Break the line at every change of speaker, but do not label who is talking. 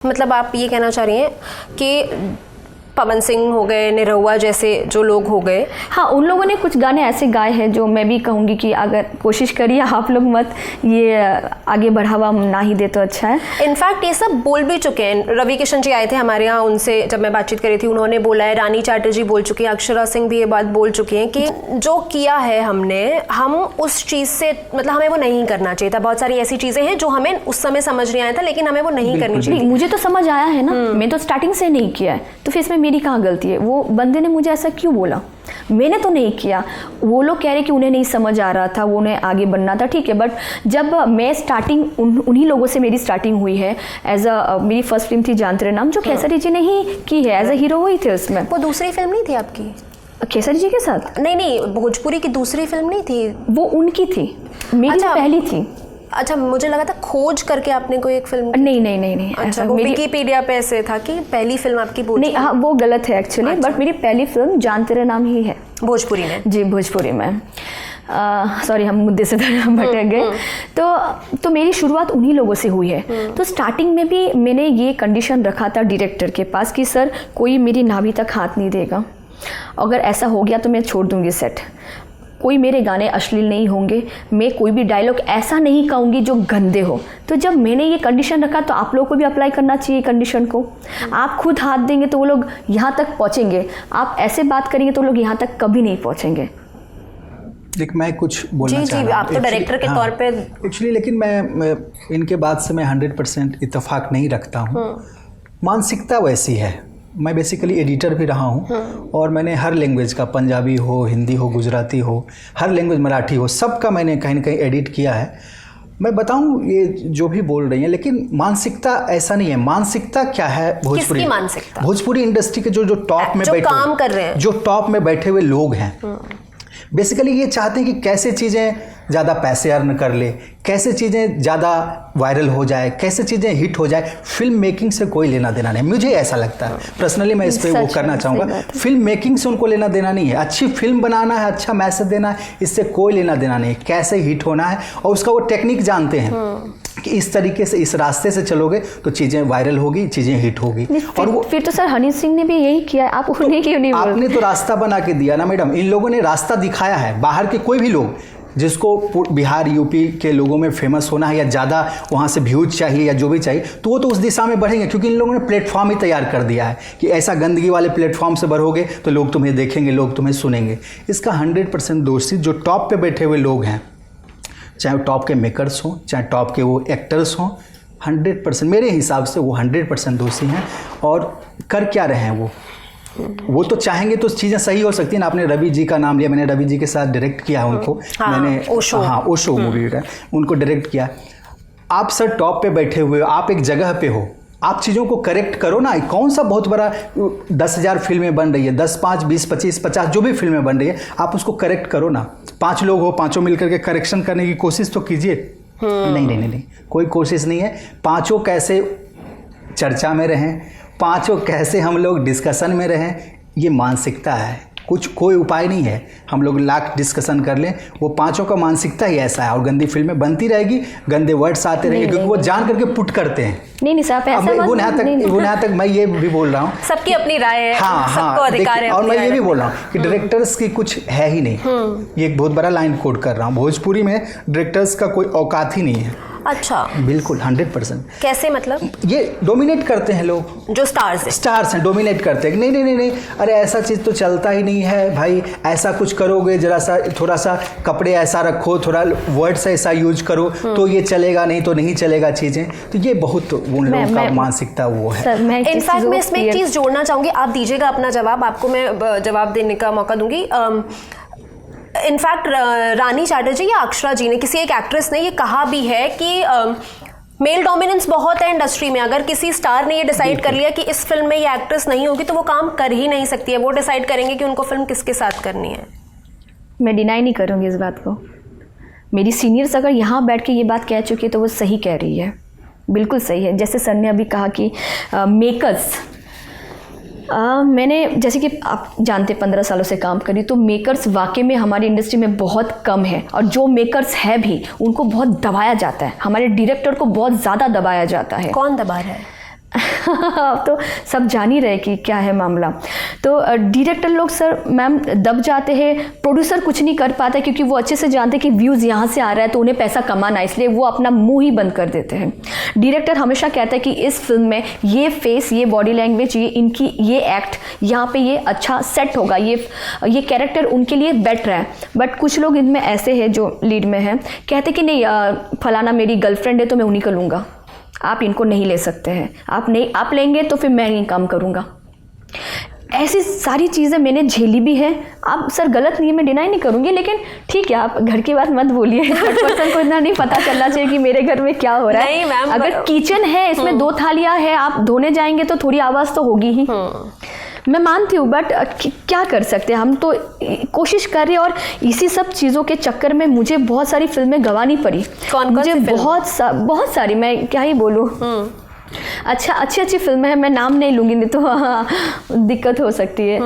मतलब आप ये कहना चाह रही हैं कि पवन सिंह हो गए, निरहुआ जैसे जो लोग हो गए,
हाँ उन लोगों ने कुछ गाने ऐसे गाए हैं जो मैं भी कहूँगी कि अगर कोशिश करिए आप लोग मत ये आगे बढ़ावा ना ही दे तो अच्छा है।
इनफैक्ट ये सब बोल भी चुके हैं। रवि किशन जी आए थे हमारे यहाँ, उनसे जब मैं बातचीत करी थी उन्होंने बोला है, रानी चैटर्जी बोल चुकी है, अक्षरा सिंह भी ये बात बोल चुकी हैं कि जो किया है हमने, हम उस चीज़ से मतलब हमें वो नहीं करना चाहिए था। बहुत सारी ऐसी चीज़ें हैं जो हमें उस समय समझ नहीं आया था, लेकिन हमें वो नहीं करनी चाहिए।
मुझे तो समझ आया है ना, मैं तो स्टार्टिंग से नहीं किया है, तो फिर इसमें मेरी कहाँ गलती है? वो बंदे ने मुझे ऐसा क्यों बोला? मैंने तो नहीं किया। वो लोग कह रहे कि उन्हें नहीं समझ आ रहा था, वो उन्हें आगे बढ़ना था, ठीक है। बट जब मैं स्टार्टिंग उन्हीं लोगों से मेरी स्टार्टिंग हुई है, एज अ मेरी फर्स्ट फिल्म थी जान तेरे नाम, जो खेसारी जी ने ही की है, एज अ हीरो हुई थी उसमें।
वो दूसरी फिल्म नहीं थी आपकी
खेसारी जी के साथ?
नहीं, भोजपुरी की दूसरी फिल्म नहीं थी वो,
उनकी थी, मेरी
अच्छा,
पहली थी।
अच्छा, मुझे लगा था खोज करके आपने कोई एक फिल्म।
नहीं
अच्छा, वो विकिपीडिया पे ऐसे था कि पहली फिल्म आपकी भोजपुरी।
नहीं, हाँ वो गलत है एक्चुअली। बट मेरी पहली फिल्म जान तेरे नाम ही है,
भोजपुरी में। जी,
भोजपुरी में। सॉरी, हम मुद्दे से भटक गए। तो मेरी शुरुआत उन्हीं लोगों से हुई है। तो स्टार्टिंग में भी मैंने ये कंडीशन रखा था डायरेक्टर के पास कि सर कोई मेरी नाभि तक हाथ नहीं देगा, अगर ऐसा हो गया तो मैं छोड़ दूंगी सेट। कोई मेरे गाने अश्लील नहीं होंगे, मैं कोई भी डायलॉग ऐसा नहीं कहूँगी जो गंदे हो। तो जब मैंने ये कंडीशन रखा तो आप लोगों को भी अप्लाई करना चाहिए कंडीशन को। आप खुद हाथ देंगे तो वो लोग यहाँ तक पहुँचेंगे, आप ऐसे बात करेंगे तो लोग यहाँ तक कभी नहीं पहुँचेंगे।
देख, मैं कुछ बोलना चाह रहा हूँ।
आप तो डायरेक्टर के तौर पे
एक्चुअली, लेकिन मैं इनके बात से मैं 100% इत्तेफाक नहीं रखता हूँ। मानसिकता वैसी है। मैं बेसिकली एडिटर भी रहा हूँ और मैंने हर लैंग्वेज का, पंजाबी हो, हिंदी हो, गुजराती हो, हर लैंग्वेज, मराठी हो, सबका मैंने कहीं ना कहीं एडिट किया है। मैं बताऊँ ये जो भी बोल रही हैं, लेकिन मानसिकता ऐसा नहीं है। मानसिकता क्या है? भोजपुरी
मानसिकता,
भोजपुरी इंडस्ट्री के जो टॉप में बैठे,
काम कर रहे हैं,
जो टॉप में बैठे हुए लोग हैं, बेसिकली ये चाहते हैं कि कैसे चीज़ें ज़्यादा पैसे अर्न कर ले, कैसे चीज़ें ज़्यादा वायरल हो जाए, कैसे चीज़ें हिट हो जाए। फिल्म मेकिंग से कोई लेना देना नहीं, मुझे ऐसा लगता है पर्सनली। मैं इस पर वो करना चाहूँगा, फिल्म मेकिंग से उनको लेना देना नहीं है। अच्छी फिल्म बनाना है, अच्छा मैसेज देना है, इससे कोई लेना देना नहीं। कैसे हिट होना है और उसका वो टेक्निक जानते हैं कि इस तरीके से, इस रास्ते से चलोगे तो चीज़ें वायरल होगी, चीज़ें हिट होगी। और वो फिर
तो सर हनी सिंह ने भी यही किया है, आप उन्हें क्यों नहीं?
आपने तो रास्ता बना के दिया ना मैडम। इन लोगों ने रास्ता दिखाया है। बाहर के कोई भी लोग जिसको बिहार यूपी के लोगों में फेमस होना है या ज़्यादा वहाँ से व्यूज चाहिए या जो भी चाहिए, तो वो तो उस दिशा में बढ़ेंगे, क्योंकि इन लोगों ने प्लेटफॉर्म ही तैयार कर दिया है कि ऐसा गंदगी वाले प्लेटफॉर्म से बढ़ोगे तो लोग तुम्हें देखेंगे, लोग तुम्हें सुनेंगे। इसका 100% दोषी जो टॉप पे बैठे हुए लोग हैं, चाहे वो टॉप के मेकर्स हों, चाहे टॉप के वो एक्टर्स हों, 100% मेरे हिसाब से वो 100% दोषी हैं। और कर क्या रहे हैं वो तो चाहेंगे तो चीज़ें सही हो सकती हैं ना। आपने रवि जी का नाम लिया, मैंने रवि जी के साथ डायरेक्ट किया है उनको। मैंने ओशो मूवी का उनको डायरेक्ट किया। आप सर टॉप पे बैठे हुए हो, आप एक जगह पे हो, आप चीज़ों को करेक्ट करो ना। कौन सा बहुत बड़ा 10,000 फिल्में बन रही है, 10, 5, 20, 25, 50 जो भी फिल्में बन रही है, आप उसको करेक्ट करो ना। 5 लोग हो, 5 मिलकर के करेक्शन करने की कोशिश तो कीजिए। नहीं, कोई कोशिश नहीं है। 5 कैसे चर्चा में रहें, 5 कैसे हम लोग डिस्कशन में रहें, ये मानसिकता है। कोई उपाय नहीं है। हम लोग लाख डिस्कशन कर लें, वो 5 का मानसिकता ही ऐसा है। और गंदी फिल्में बनती रहेगी, गंदे वर्ड्स आते रहेंगे, क्योंकि वो जान करके पुट करते हैं।
नहीं सर,
यहाँ तक मैं ये भी बोल रहा हूँ,
सबकी अपनी राय है, सबको अधिकार है।
और मैं ये भी बोल रहा हूँ कि डायरेक्टर्स की कुछ है ही नहीं। ये एक बहुत बड़ा लाइन कोट कर रहा हूँ। भोजपुरी में डायरेक्टर्स का कोई औकात ही नहीं है।
अच्छा,
बिल्कुल 100%।
कैसे मतलब? ये
डोमिनेट करते हैं लोग, जो स्टार्स हैं डोमिनेट करते हैं। नहीं, अरे ऐसा चीज़ तो चलता ही नहीं है भाई, ऐसा कुछ करोगे, जरा सा थोड़ा सा कपड़े ऐसा रखो, थोड़ा वर्ड्स ऐसा यूज करो तो ये चलेगा, नहीं तो नहीं चलेगा चीज़ें। तो ये बहुत उन लोगों का मानसिकता वो है।
इनफैक्ट मैं इसमें एक चीज़ जोड़ना चाहूँगी, आप दीजिएगा अपना जवाब, आपको मैं जवाब देने का मौका दूंगी। इनफैक्ट रानी चैटर्जी या अक्षरा जी ने, किसी एक एक्ट्रेस ने ये कहा भी है कि मेल डोमिनेंस बहुत है इंडस्ट्री में। अगर किसी स्टार ने ये डिसाइड कर लिया कि इस फिल्म में ये एक्ट्रेस नहीं होगी तो वो काम कर ही नहीं सकती है। वो डिसाइड करेंगे कि उनको फिल्म किसके साथ करनी है।
मैं डिनाई नहीं करूँगी इस बात को। मेरी सीनियर्स अगर यहाँ बैठ के ये बात कह चुकी है तो वो सही कह रही है, बिल्कुल सही है। जैसे सर ने अभी कहा कि मेकर्स, मैंने जैसे कि आप जानते 15 सालों से काम करी, तो मेकर्स वाकई में हमारी इंडस्ट्री में बहुत कम है। और जो मेकर्स है भी उनको बहुत दबाया जाता है, हमारे डायरेक्टर को बहुत ज़्यादा दबाया जाता है।
कौन दबा रहा है?
अब तो सब जान ही रहे कि क्या है मामला। तो डायरेक्टर लोग सर मैम दब जाते हैं, प्रोड्यूसर कुछ नहीं कर पाता क्योंकि वो अच्छे से जानते हैं कि व्यूज़ यहाँ से आ रहा है तो उन्हें पैसा कमाना है, इसलिए वो अपना मुंह ही बंद कर देते हैं। डायरेक्टर हमेशा कहता है कि इस फिल्म में ये फेस, ये बॉडी लैंग्वेज, ये इनकी ये एक्ट यहाँ पे ये अच्छा सेट होगा, ये कैरेक्टर उनके लिए बेटर है। बट कुछ लोग इनमें ऐसे हैं जो लीड में हैं, कहते कि नहीं फलाना मेरी गर्लफ्रेंड है तो मैं उन्हीं को लूँगा, आप इनको नहीं ले सकते हैं, आप लेंगे तो फिर मैं ही काम करूँगा। ऐसी सारी चीज़ें मैंने झेली भी है। आप सर गलत नहीं है, मैं डिनाई नहीं करूँगी, लेकिन ठीक है आप घर की बात मत बोलिए, थर्ड पर्सन को इतना नहीं पता चलना चाहिए कि मेरे घर में क्या हो रहा है।
नहीं मैम,
अगर किचन है, इसमें 2 थालियाँ है, आप धोने जाएंगे तो थोड़ी आवाज़ तो होगी ही। मैं मानती हूँ, बट क्या कर सकते हैं, हम तो कोशिश कर रहे हैं। और इसी सब चीज़ों के चक्कर में मुझे बहुत सारी फिल्में गंवानी पड़ी। मुझे बहुत सारी, मैं क्या ही बोलूँ। अच्छा, अच्छी फिल्में हैं, मैं नाम नहीं लूँगी, नहीं तो दिक्कत हो सकती है।